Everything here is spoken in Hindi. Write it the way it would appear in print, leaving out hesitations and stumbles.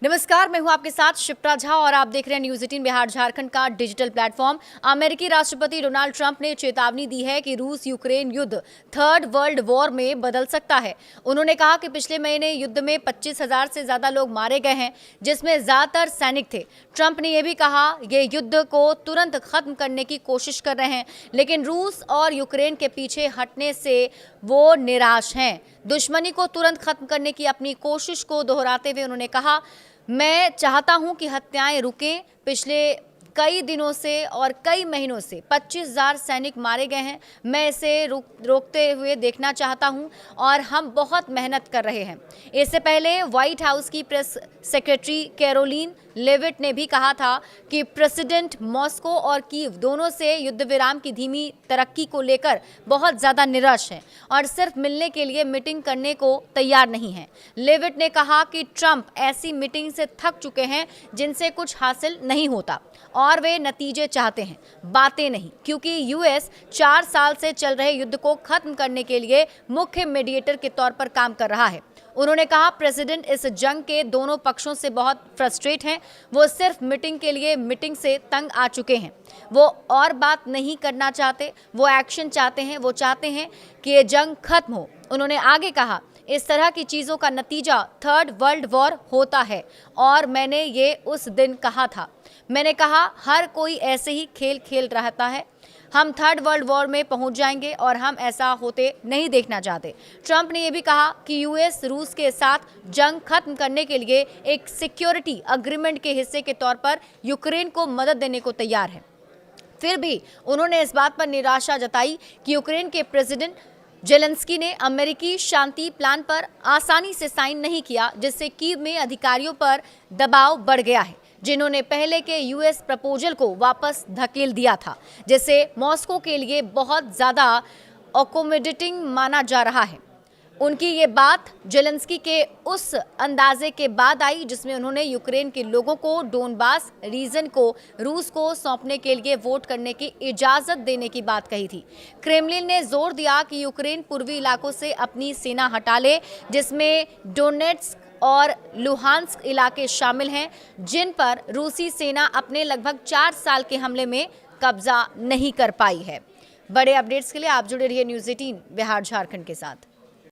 नमस्कार, मैं हूं आपके साथ शिप्रा झा और आप देख रहे हैं न्यूज़ 18 बिहार झारखंड का डिजिटल प्लेटफॉर्म। अमेरिकी राष्ट्रपति डोनाल्ड ट्रंप ने चेतावनी दी है कि रूस यूक्रेन युद्ध थर्ड वर्ल्ड वॉर में बदल सकता है। उन्होंने कहा कि पिछले महीने युद्ध में 25,000 से ज्यादा लोग मारे गए हैं, जिसमें ज्यादातर सैनिक थे। ट्रंप ने यह भी कहा ये युद्ध को तुरंत खत्म करने की कोशिश कर रहे हैं, लेकिन रूस और यूक्रेन के पीछे हटने से वो निराश हैं। दुश्मनी को तुरंत खत्म करने की अपनी कोशिश को दोहराते हुए उन्होंने कहा, मैं चाहता हूं कि हत्याएं रुकें। पिछले कई दिनों से और कई महीनों से 25,000 सैनिक मारे गए हैं। मैं इसे रोकते हुए देखना चाहता हूं और हम बहुत मेहनत कर रहे हैं। इससे पहले व्हाइट हाउस की प्रेस सेक्रेटरी कैरोलिन लेविट ने भी कहा था कि प्रेसिडेंट मॉस्को और कीव दोनों से युद्ध विराम की धीमी तरक्की को लेकर बहुत ज्यादा निराश हैं और सिर्फ मिलने के लिए मीटिंग करने को तैयार नहीं हैं। लेविट ने कहा कि ट्रंप ऐसी मीटिंग से थक चुके हैं जिनसे कुछ हासिल नहीं होता और वे नतीजे चाहते हैं, बातें नहीं, क्योंकि यूएस 4 साल से चल रहे युद्ध को खत्म करने के लिए मुख्य मीडिएटर के तौर पर काम कर रहा है। उन्होंने कहा प्रेसिडेंट इस जंग के दोनों पक्षों से बहुत फ्रस्ट्रेट हैं। वो सिर्फ मीटिंग के लिए मीटिंग से तंग आ चुके हैं। वो और बात नहीं करना चाहते, वो एक्शन चाहते हैं। वो चाहते हैं कि ये जंग खत्म हो। उन्होंने आगे कहा, इस तरह की चीजों का नतीजा थर्ड वर्ल्ड वॉर होता है और मैंने ये उस दिन कहा था। मैंने कहा हर कोई ऐसे ही खेल खेल रहता है। हम थर्ड वर्ल्ड वॉर में पहुंच जाएंगे और हम ऐसा होते नहीं देखना चाहते। ट्रंप ने यह भी कहा कि यूएस रूस के साथ जंग खत्म करने के लिए एक सिक्योरिटी अग्रीमेंट के हिस्से के तौर पर यूक्रेन को मदद देने को तैयार है। फिर भी उन्होंने इस बात पर निराशा जताई कि यूक्रेन के प्रेसिडेंट जेलेंस्की ने अमेरिकी शांति प्लान पर आसानी से साइन नहीं किया, जिससे कीव में अधिकारियों पर दबाव बढ़ गया है, जिन्होंने पहले के यूएस प्रपोजल को वापस धकेल दिया था, जिसे मॉस्को के लिए बहुत ज्यादा अकोमोडेटिंग माना जा रहा है। उनकी ये बात जेलेंस्की के उस अंदाजे के बाद आई जिसमें उन्होंने यूक्रेन के लोगों को डोनबास रीजन को रूस को सौंपने के लिए वोट करने की इजाजत देने की बात कही थी। क्रेमलिन ने जोर दिया कि यूक्रेन पूर्वी इलाकों से अपनी सेना हटा ले, जिसमें डोनेट्स्क और लुहांस्क इलाके शामिल हैं, जिन पर रूसी सेना अपने लगभग 4 साल के हमले में कब्जा नहीं कर पाई है। बड़े अपडेट्स के लिए आप जुड़े रहिए न्यूज़ 18 बिहार झारखंड के साथ।